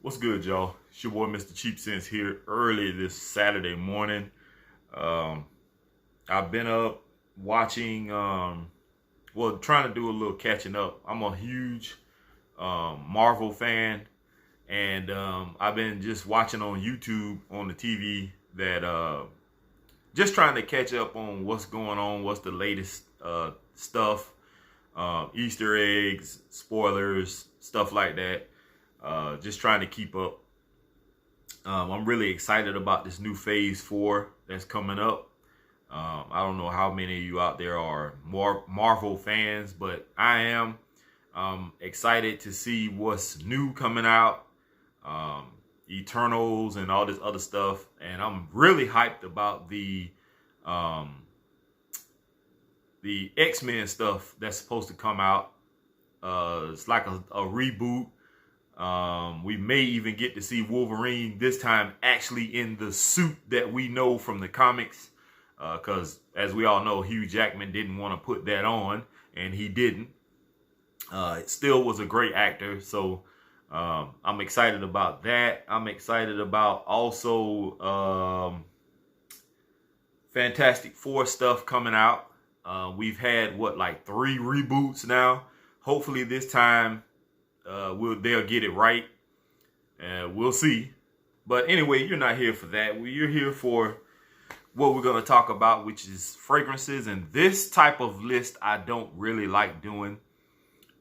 What's good, y'all? It's your boy, Mr. Cheap Sense here early this Saturday morning. Um, I've been up watching, trying to do a little catching up. I'm a huge Marvel fan, and I've been just watching on YouTube on the TV that just trying to catch up on what's going on, what's the latest stuff, Easter eggs, spoilers, stuff like that. Just trying to keep up. I'm really excited about this new Phase 4 that's coming up. I don't know how many of you out there are more Marvel fans, but I am excited to see what's new coming out. Eternals and all this other stuff. And I'm really hyped about the X-Men stuff that's supposed to come out. It's like a reboot. We may even get to see Wolverine this time actually in the suit that we know from the comics. Because as we all know, Hugh Jackman didn't want to put that on, and he didn't. It still was a great actor. So I'm excited about that. I'm excited about also Fantastic Four stuff coming out. We've had like 3 reboots now. Hopefully this time they'll get it right. We'll see. But anyway, you're not here for that. You're here for what we're going to talk about, which is fragrances. And this type of list I don't really like doing.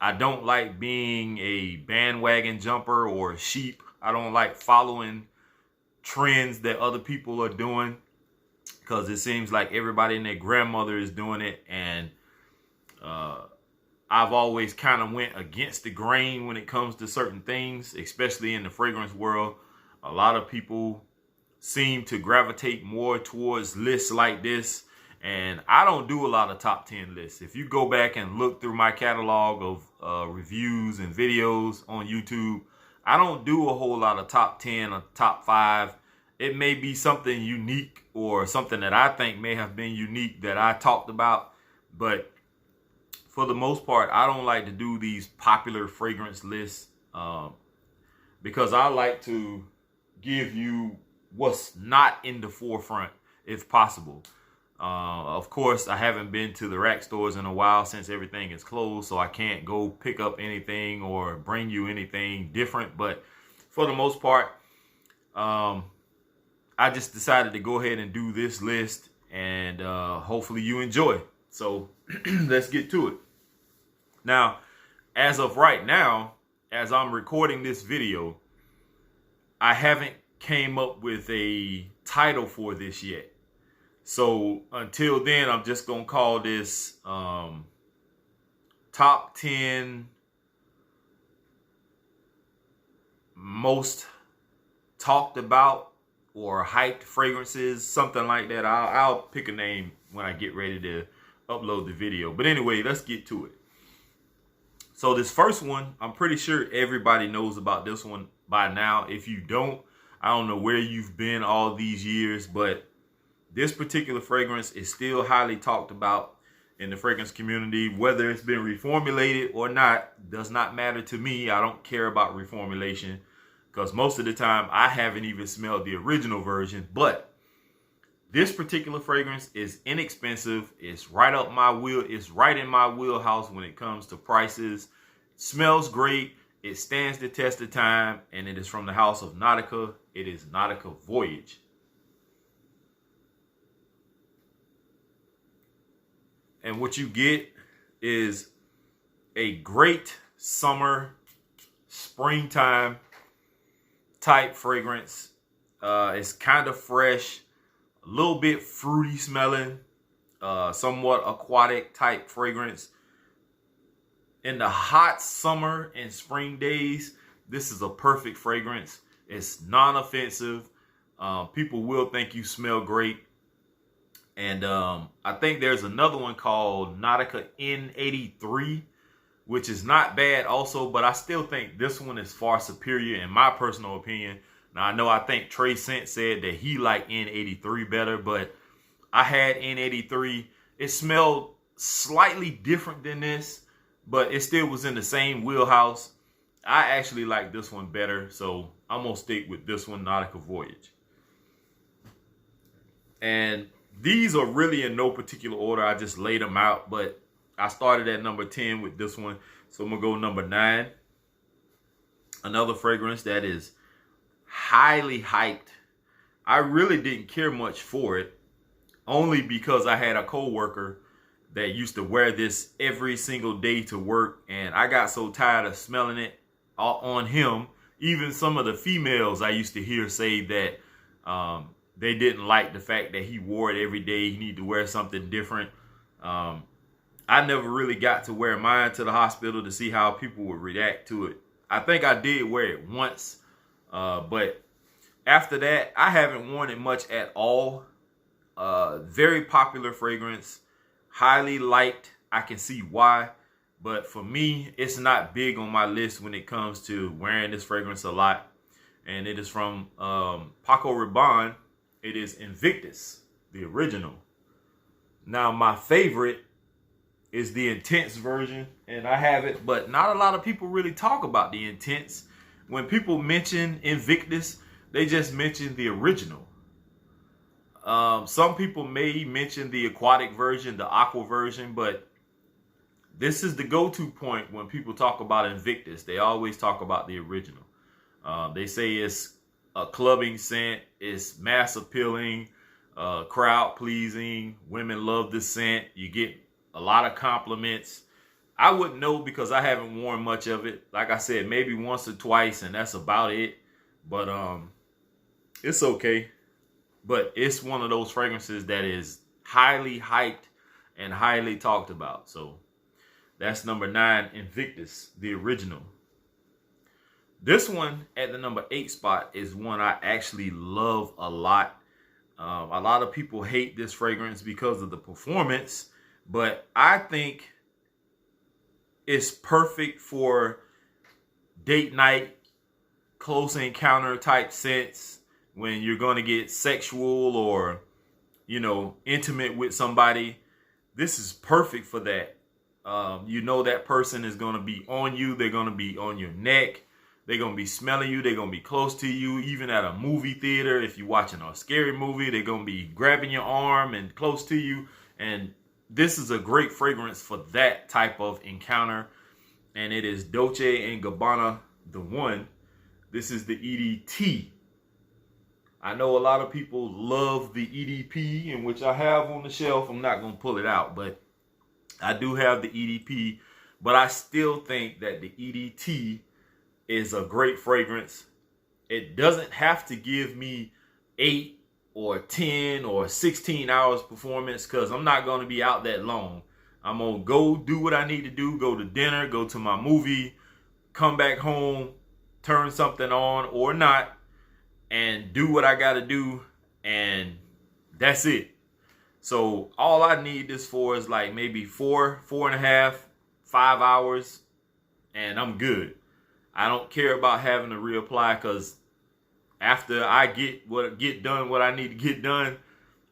I don't like being a bandwagon jumper or a sheep. I don't like following trends that other people are doing, because it seems like everybody and their grandmother is doing it. And I've always kind of went against the grain when it comes to certain things, especially in the fragrance world. A lot of people seem to gravitate more towards lists like this. And I don't do a lot of top 10 lists. If you go back and look through my catalog of reviews and videos on YouTube, I don't do a whole lot of top 10 or top 5. It may be something unique or something that I think may have been unique that I talked about. But for the most part, I don't like to do these popular fragrance lists because I like to give you what's not in the forefront if possible. Of course, I haven't been to the rack stores in a while since everything is closed, so I can't go pick up anything or bring you anything different. But for the most part, I just decided to go ahead and do this list, and hopefully you enjoy. So let's get to it. Now, as of right now, as I'm recording this video, I haven't came up with a title for this yet. So until then, I'm just going to call this top 10 most talked about or hyped fragrances, something like that. I'll pick a name when I get ready to upload the video. But anyway, let's get to it. So this first one, I'm pretty sure everybody knows about this one by now. If you don't, I don't know where you've been all these years, but this particular fragrance is still highly talked about in the fragrance community. Whether it's been reformulated or not does not matter to me. I don't care about reformulation because most of the time I haven't even smelled the original version. But this particular fragrance is inexpensive. It's right up my wheel. It's right in my wheelhouse when it comes to prices. Smells great. It stands the test of time, and it is from the house of Nautica. It is Nautica Voyage. And what you get is a great summer, springtime type fragrance. It's kind of fresh, a little bit fruity smelling, somewhat aquatic type fragrance. In the hot summer and spring days, this is a perfect fragrance. It's non-offensive. People will think you smell great. And I think there's another one called Nautica N83, which is not bad also, but I still think this one is far superior in my personal opinion. Now, I think Trey Scent said that he liked N83 better, but I had N83. It smelled slightly different than this, but it still was in the same wheelhouse. I actually like this one better, so I'm gonna stick with this one, Nautica Voyage. And these are really in no particular order. I just laid them out, but I started at number 10 with this one. So I'm gonna go number 9. Another fragrance that is highly hyped. I really didn't care much for it, only because I had a coworker that used to wear this every single day to work, and I got so tired of smelling it on him. Even some of the females I used to hear say that they didn't like the fact that he wore it every day. He needed to wear something different. I never really got to wear mine to the hospital to see how people would react to it. I think I did wear it once, but after that, I haven't worn it much at all. Very popular fragrance, highly liked. I can see why, but for me, it's not big on my list when it comes to wearing this fragrance a lot. And it is from Paco Rabanne. It is Invictus, the original. Now, my favorite is the Intense version, and I have it, but not a lot of people really talk about the Intense. When people mention Invictus, they just mention the original. Some people may mention the aquatic version, the aqua version, but this is the go-to point when people talk about Invictus. They always talk about the original. They say it's a clubbing scent, it's mass appealing, crowd pleasing. Women love the scent. You get a lot of compliments. I wouldn't know because I haven't worn much of it. Like I said, maybe once or twice, and that's about it. But it's okay. But it's one of those fragrances that is highly hyped and highly talked about. So that's number 9, Invictus, the original. This one at the number 8 spot is one I actually love a lot. A lot of people hate this fragrance because of the performance, but I think it's perfect for date night, close encounter type scents when you're going to get sexual or, you know, intimate with somebody. This is perfect for that. You know that person is going to be on you. They're going to be on your neck. They're going to be smelling you. They're going to be close to you. Even at a movie theater, if you're watching a scary movie, they're going to be grabbing your arm and close to you. And this is a great fragrance for that type of encounter. And it is Dolce & Gabbana, the one. This is the EDT. I know a lot of people love the EDP, in which I have on the shelf. I'm not going to pull it out, but I do have the EDP. But I still think that the EDT is a great fragrance. It doesn't have to give me 8 or 10 or 16 hours performance because I'm not going to be out that long. I'm going to go do what I need to do, go to dinner, go to my movie, come back home, turn something on or not, and do what I got to do, and that's it. So all I need this for is like maybe 4.5, 5 hours, and I'm good. I don't care about having to reapply because after I get done what I need to get done,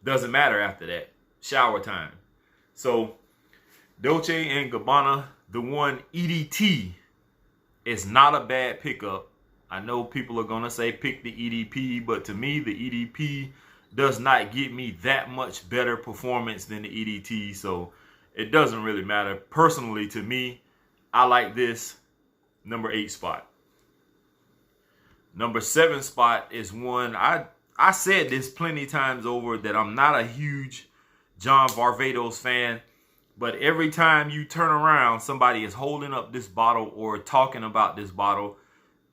doesn't matter after that. Shower time. So Dolce & Gabbana, the one EDT, is not a bad pickup. I know people are going to say pick the EDP, but to me, the EDP does not get me that much better performance than the EDT, so it doesn't really matter. Personally, to me, I like this. Number 8 spot. Number 7 spot is one, I said this plenty times over that I'm not a huge John Varvatos fan, but every time you turn around, somebody is holding up this bottle or talking about this bottle.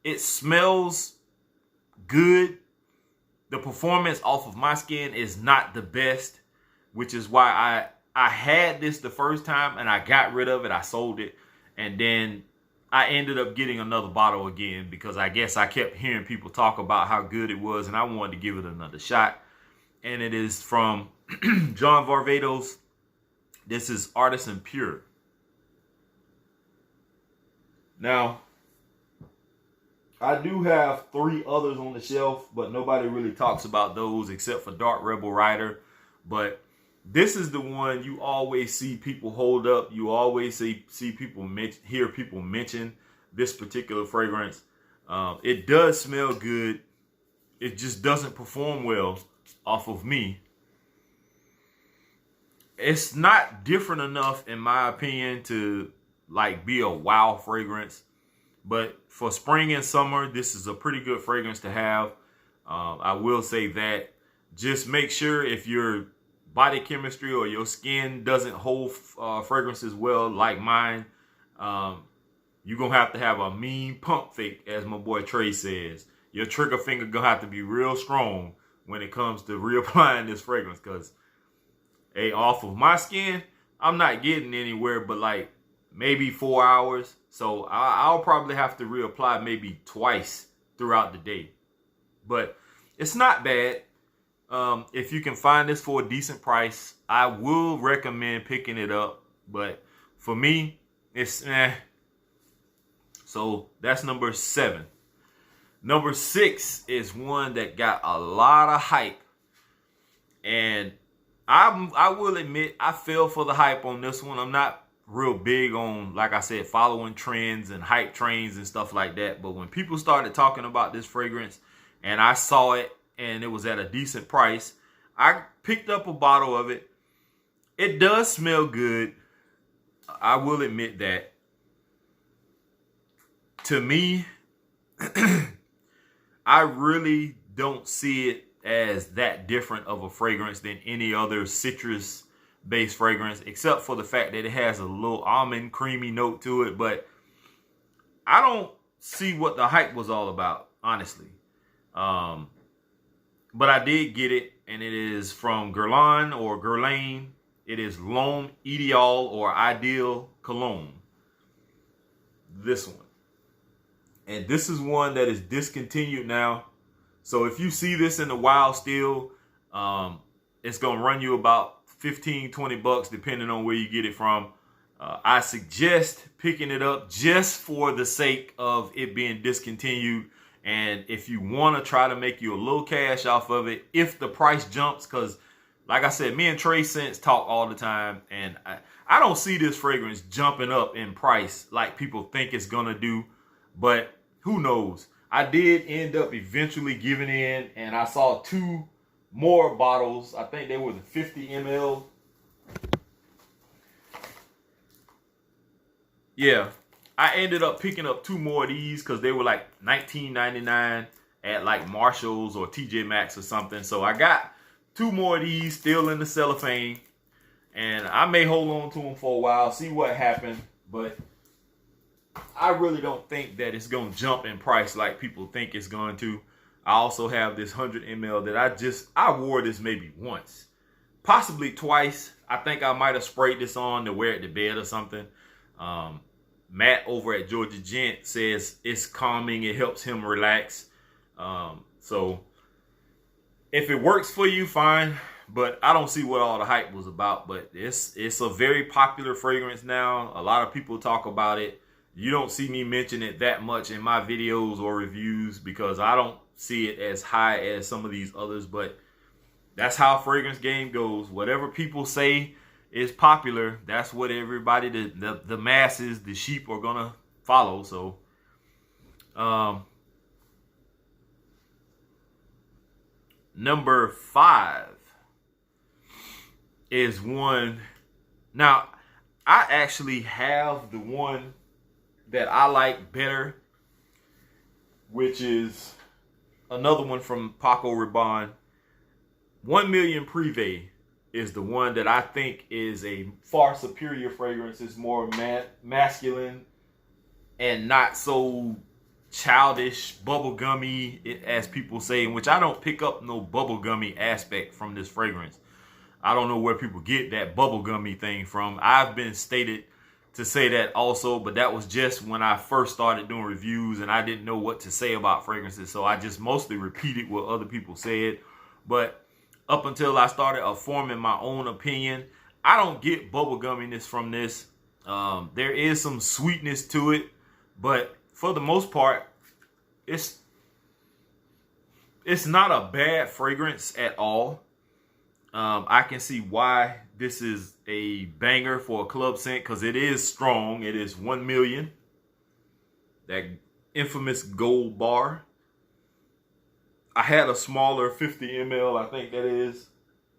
It smells good. The performance off of my skin is not the best, which is why I had this the first time and I got rid of it. I sold it, and then I ended up getting another bottle again because I guess I kept hearing people talk about how good it was and I wanted to give it another shot. And it is from John Varvatos. This is Artisan Pure. Now, I do have 3 others on the shelf, but nobody really talks about those except for Dark Rebel Rider. But this is the one you always see people hold up. You always see people hear people mention this particular fragrance. It does smell good. It just doesn't perform well off of me. It's not different enough, in my opinion, to like be a wow fragrance. But for spring and summer, this is a pretty good fragrance to have. I will say that. Just make sure if your body chemistry or your skin doesn't hold fragrances well like mine, you're going to have a mean pump fake, as my boy Trey says. Your trigger finger going to have to be real strong when it comes to reapplying this fragrance. Because, hey, off of my skin, I'm not getting anywhere but like maybe 4 hours. So I'll probably have to reapply maybe twice throughout the day. But it's not bad. If you can find this for a decent price, I will recommend picking it up. But for me, it's eh. So that's number 7. Number 6 is one that got a lot of hype. And I will admit I fell for the hype on this one. I'm not real big on, like I said, following trends and hype trains and stuff like that. But when people started talking about this fragrance and I saw it and it was at a decent price, I picked up a bottle of it. It does smell good. I will admit that. To me, I really don't see it as that different of a fragrance than any other citrus-based fragrance, except for the fact that it has a little almond creamy note to it. But I don't see what the hype was all about, honestly. But I did get it, and it is from Guerlain or Guerlain. It is L'Homme Ideal or Ideal Cologne. This one. And this is one that is discontinued now. So if you see this in the wild still, it's going to run you about 15, 20 bucks, depending on where you get it from. I suggest picking it up just for the sake of it being discontinued. And if you want to try to make you a little cash off of it, if the price jumps, because like I said, me and Trey Sense talk all the time, and I don't see this fragrance jumping up in price like people think it's going to do. But who knows? I did end up eventually giving in, and I saw 2 more bottles. I think they were the 50 ml. Yeah, I ended up picking up 2 more of these because they were like $19.99 at like Marshalls or TJ Maxx or something. So I got 2 more of these still in the cellophane, and I may hold on to them for a while, see what happens. But I really don't think that it's going to jump in price like people think it's going to. I also have this 100 ml that I wore this maybe once, possibly twice. I think I might have sprayed this on to wear it to bed or something. Matt over at Georgia Gent says it's calming. It helps him relax. So if it works for you, fine. But I don't see what all the hype was about. But it's a very popular fragrance now. A lot of people talk about it. You don't see me mention it that much in my videos or reviews because I don't see it as high as some of these others. But that's how fragrance game goes. Whatever people say is popular, that's what everybody, the masses, the sheep are going to follow. So, number 5 is one. Now, I actually have the one that I like better, which is another one from Paco Rabanne. 1 Million Privé is the one that I think is a far superior fragrance. It's more masculine and not so childish, bubblegummy, as people say, in which I don't pick up no bubblegummy aspect from this fragrance. I don't know where people get that bubblegummy thing from. I've been stated to say that also, but that was just when I first started doing reviews and I didn't know what to say about fragrances, so I just mostly repeated what other people said. But up until I started forming my own opinion, I don't get bubblegumminess from this. There is some sweetness to it, but for the most part, it's not a bad fragrance at all. I can see why this is a banger for a club scent because it is strong. It is 1 million. that infamous gold bar. I had a smaller 50 ml, I think that is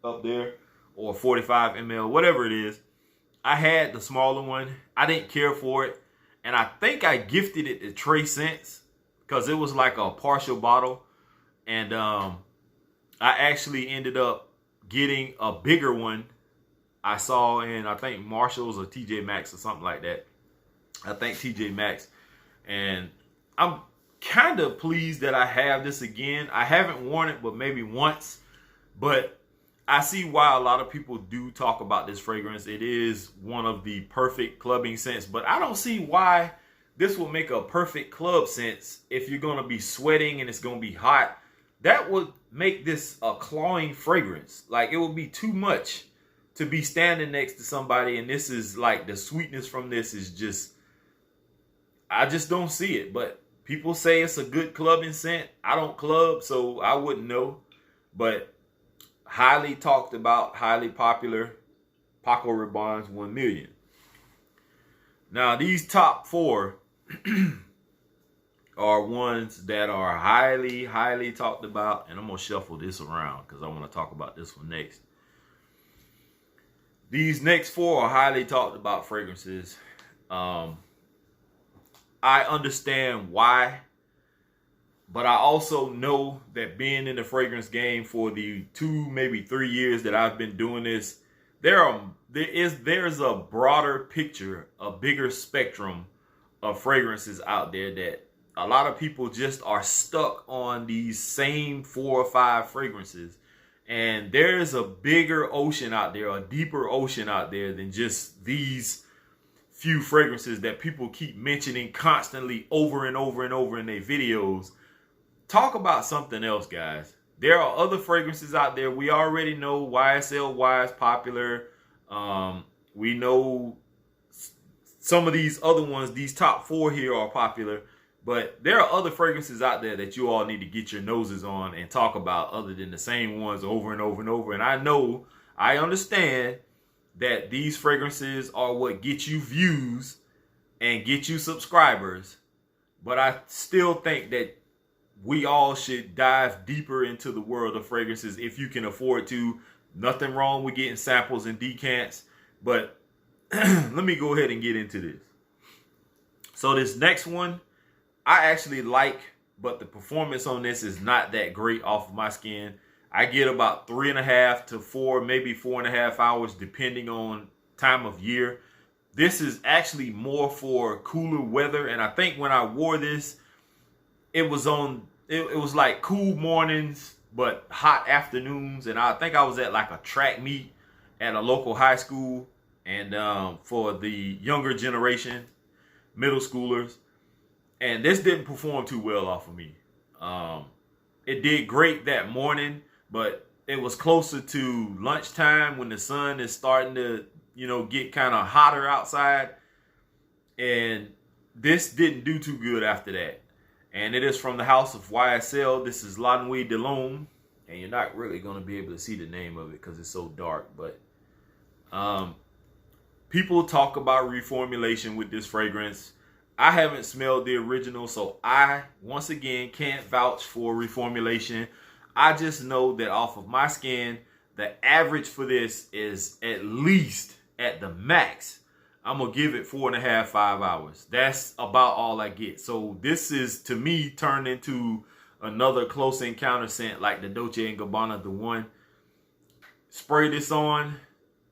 up there, or 45 ml, whatever it is. I had the smaller one. I didn't care for it. And I think I gifted it to Trey Scents because it was like a partial bottle. And I actually ended up getting a bigger one. I saw in, I think, Marshalls or TJ Maxx or something like that. I think TJ Maxx. And I'm kind of pleased that I have this again. I haven't worn it but maybe once. But I see why a lot of people do talk about this fragrance. It is one of the perfect clubbing scents, but I don't see why this will make a perfect club scent if you're going to be sweating and it's going to be hot. That would make this a clawing fragrance. Like, it would be too much to be standing next to somebody, and this is like, the sweetness from this is just, I just don't see it. But people say it's a good clubbing scent. I don't club, so I wouldn't know. But highly talked about, highly popular, Paco Rabanne's 1 Million. Now, these top 4 are ones that are highly, highly talked about. And I'm going to shuffle this around because I want to talk about this one next. These next 4 are highly talked about fragrances. I understand why. But I also know that being in the fragrance game for the 2, maybe 3 years that I've been doing this, there's a broader picture, a bigger spectrum of fragrances out there that a lot of people just are stuck on these same 4 or 5 fragrances. And there's a bigger ocean out there, a deeper ocean out there than just these few fragrances that people keep mentioning constantly over and over and over in their videos. Talk about something else, guys. There are other fragrances out there. We already know YSL is popular. We know some of these other ones, these top 4 here are popular. But there are other fragrances out there that you all need to get your noses on and talk about other than the same ones over and over and over. And I understand that these fragrances are what get you views and get you subscribers. But I still think that we all should dive deeper into the world of fragrances if you can afford to. Nothing wrong with getting samples and decants. But let me go ahead and get into this. So this next one, I actually like, but the performance on this is not that great off of my skin. I get about 3.5 to 4, maybe 4.5 hours, depending on time of year. This is actually more for cooler weather. And I think when I wore this, it was like cool mornings, but hot afternoons. And I think I was at like a track meet at a local high school. And for the younger generation, middle schoolers. And this didn't perform too well off of me. It did great that morning, but it was closer to lunchtime when the sun is starting to, get kind of hotter outside. And this didn't do too good after that. And it is from the house of YSL. This is La Nuit de l'Homme. And you're not really going to be able to see the name of it because it's so dark. But people talk about reformulation with this fragrance. I haven't smelled the original, so I, once again, can't vouch for reformulation. I just know that off of my skin, the average for this is at least, at the max, I'm going to give it 4.5, 5 hours. That's about all I get. So this is, to me, turned into another close encounter scent like the Dolce & Gabbana The One. Spray this on.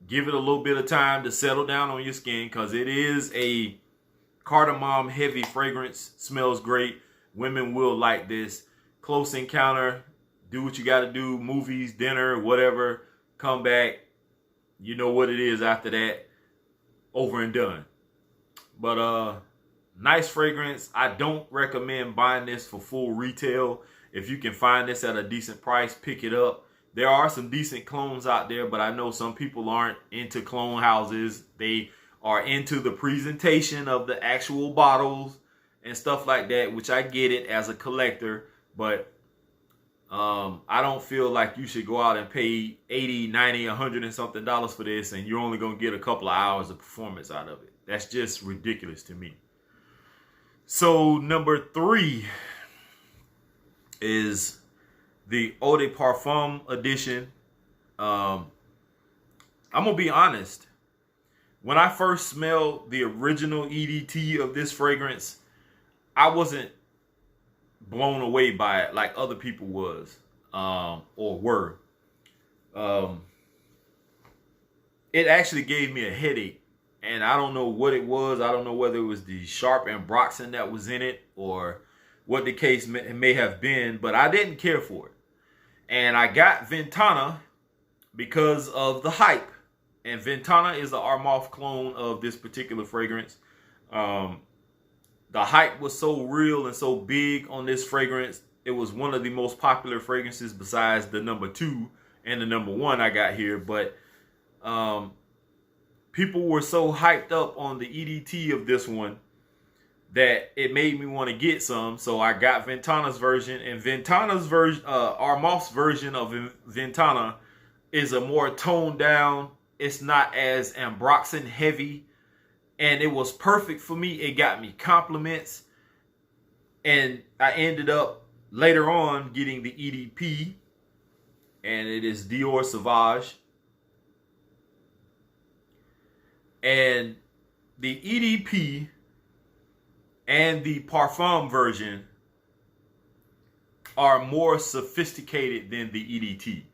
Give it a little bit of time to settle down on your skin because it is a cardamom heavy fragrance. Smells great. Women will like this. Close encounter. Do what you got to do. Movies, dinner, whatever. Come back. You know what it is after that. Over and done. But nice fragrance. I don't recommend buying this for full retail. If you can find this at a decent price, pick it up. There are some decent clones out there, but I know some people aren't into clone houses. They are into the presentation of the actual bottles and stuff like that, which I get it as a collector, but I don't feel like you should go out and pay 80, 90, 100 and something dollars for this and you're only going to get a couple of hours of performance out of it. That's just ridiculous to me. So number 3 is the Eau de Parfum edition. I'm gonna be honest. When I first smelled the original EDT of this fragrance, I wasn't blown away by it like other people was, or were. It actually gave me a headache, and I don't know what it was. I don't know whether it was the sharp ambroxan that was in it or what the case may have been, but I didn't care for it. And I got Ventana because of the hype. And Ventana is the Armaf clone of this particular fragrance. The hype was so real and so big on this fragrance. It was one of the most popular fragrances besides the number 2 and the number 1 I got here. But people were so hyped up on the EDT of this one that it made me want to get some. So I got Ventana's version, and Ventana's version, Armaf's version of Ventana is a more toned down. It's not as ambroxan heavy, and it was perfect for me. It got me compliments, and I ended up later on getting the EDP, and it is Dior Sauvage. And the EDP and the Parfum version are more sophisticated than the EDT.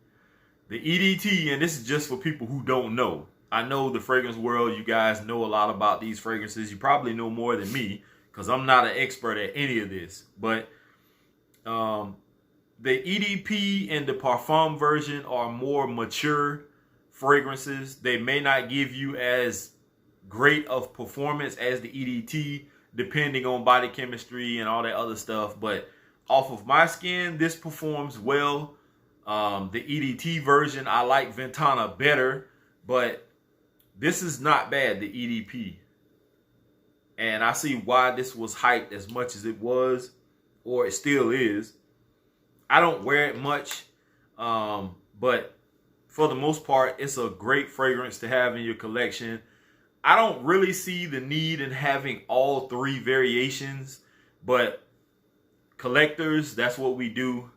The EDT, and this is just for people who don't know. I know the fragrance world, you guys know a lot about these fragrances. You probably know more than me because I'm not an expert at any of this. But the EDP and the Parfum version are more mature fragrances. They may not give you as great of performance as the EDT, depending on body chemistry and all that other stuff. But off of my skin, this performs well. The EDT version, I like Ventana better, but this is not bad, the EDP. And I see why this was hyped as much as it was, or it still is. I don't wear it much, but for the most part, it's a great fragrance to have in your collection. I don't really see the need in having all 3 variations, but collectors, that's what we do.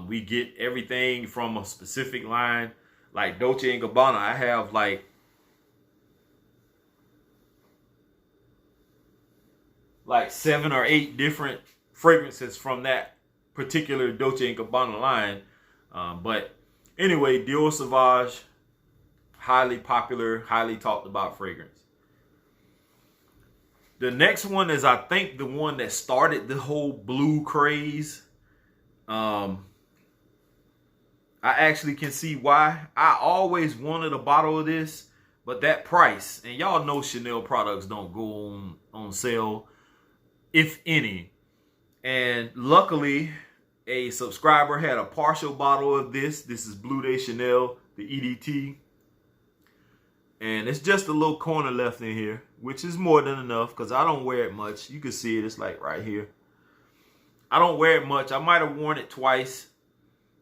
We get everything from a specific line. Like Dolce & Gabbana, I have like like 7 or 8 different fragrances from that particular Dolce & Gabbana line. But anyway, Dior Sauvage, highly popular, highly talked about fragrance. The next one is, I think, the one that started the whole blue craze. I actually can see why. I always wanted a bottle of this, but that price, and y'all know Chanel products don't go on sale, if any. And luckily, a subscriber had a partial bottle of this. This is Bleu de Chanel, the EDT. And it's just a little corner left in here, which is more than enough because I don't wear it much. You can see it. It's like right here. I don't wear it much. I might have worn it twice.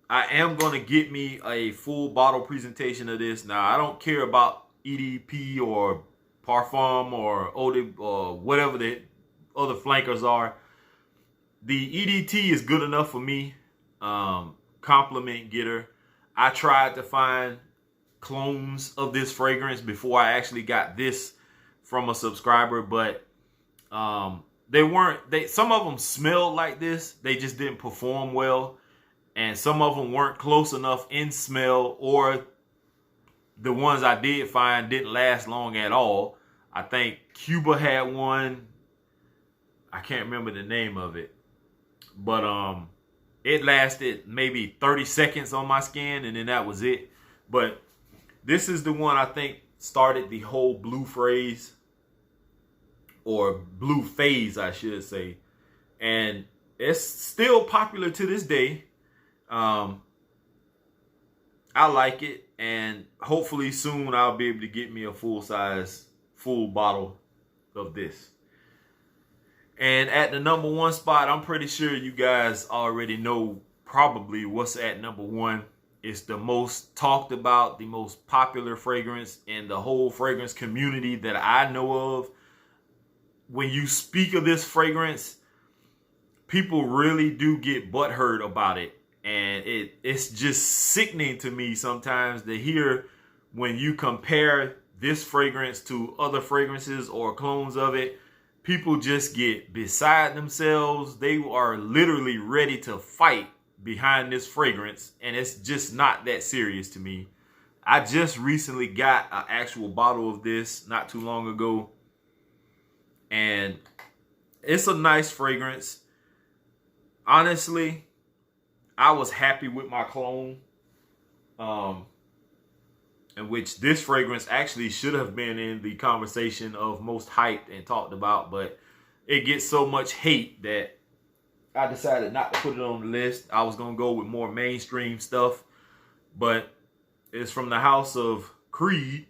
I am going to get me a full bottle presentation of this. Now, I don't care about EDP or Parfum or Eau de, or whatever the other flankers are. The EDT is good enough for me. Compliment getter. I tried to find clones of this fragrance before I actually got this from a subscriber, but some of them smelled like this. They just didn't perform well. And some of them weren't close enough in smell, or the ones I did find didn't last long at all. I think Cuba had one. I can't remember the name of it. But it lasted maybe 30 seconds on my skin, and then that was it. But this is the one I think started the whole blue phrase, or blue phase, I should say. And it's still popular to this day. I like it, and hopefully soon I'll be able to get me a full bottle of this. And at the number 1 spot, I'm pretty sure you guys already know probably what's at number 1. It's the most talked about, the most popular fragrance in the whole fragrance community that I know of. when you speak of this fragrance, people really do get butthurt about it. And it's just sickening to me sometimes to hear when you compare this fragrance to other fragrances or clones of it, people just get beside themselves. They are literally ready to fight behind this fragrance, and it's just not that serious to me. I just recently got an actual bottle of this not too long ago, and it's a nice fragrance. Honestly, I was happy with my clone, in which this fragrance actually should have been in the conversation of most hyped and talked about, but it gets so much hate that I decided not to put it on the list. I was going to go with more mainstream stuff, but it's from the house of Creed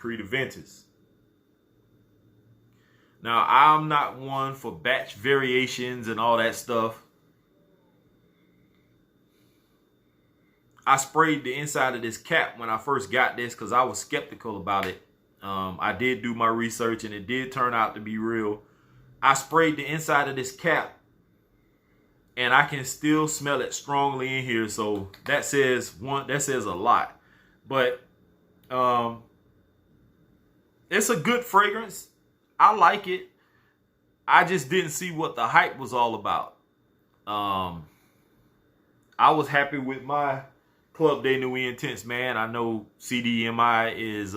Aventus. Now, I'm not one for batch variations and all that stuff. I sprayed the inside of this cap when I first got this because I was skeptical about it. I did do my research and it did turn out to be real. I sprayed the inside of this cap and I can still smell it strongly in here. So that says a lot. But it's a good fragrance. I like it. I just didn't see what the hype was all about. I was happy with my Club de Nuit Intense, man. I know CDMI is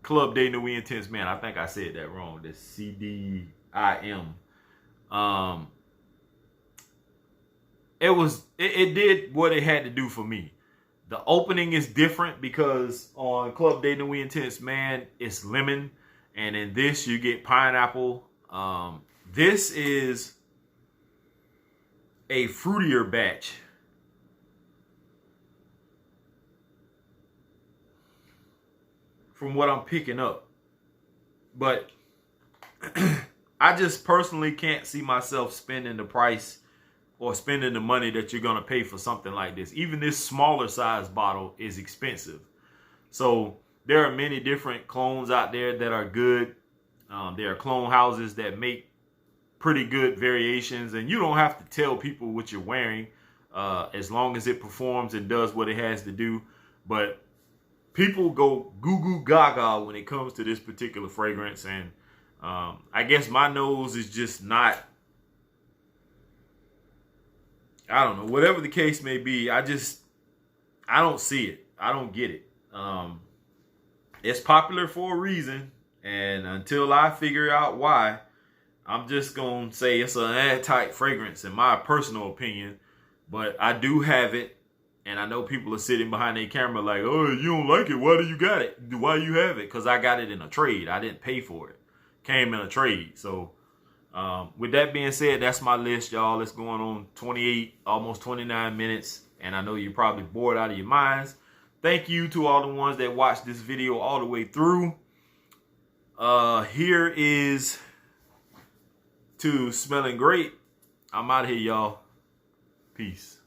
Club de Nuit Intense, man. I think I said that wrong. The CDIM. It did what it had to do for me. The opening is different because on Club de Nuit Intense, man, it's lemon, and in this you get pineapple. This is a fruitier batch. From what I'm picking up. But I just personally can't see myself spending the price or spending the money that you're going to pay for something like this. Even this smaller size bottle is expensive. So there are many different clones out there that are good. There are clone houses that make pretty good variations, and you don't have to tell people what you're wearing as long as it performs and does what it has to do. But people go goo goo gaga when it comes to this particular fragrance, and I guess my nose is just not, I don't know, whatever the case may be. I don't see it. I don't get it. It's popular for a reason, and until I figure out why, I'm just going to say it's an ad-type fragrance in my personal opinion. But I do have it, and I know people are sitting behind their camera like, oh, you don't like it, why do you got it? Why you have it? Because I got it in a trade. I didn't pay for it. Came in a trade. So with that being said, that's my list, y'all. It's going on 28, almost 29 minutes, and I know you're probably bored out of your minds. Thank you to all the ones that watched this video all the way through. Here is to smelling great. I'm out of here, y'all. Peace.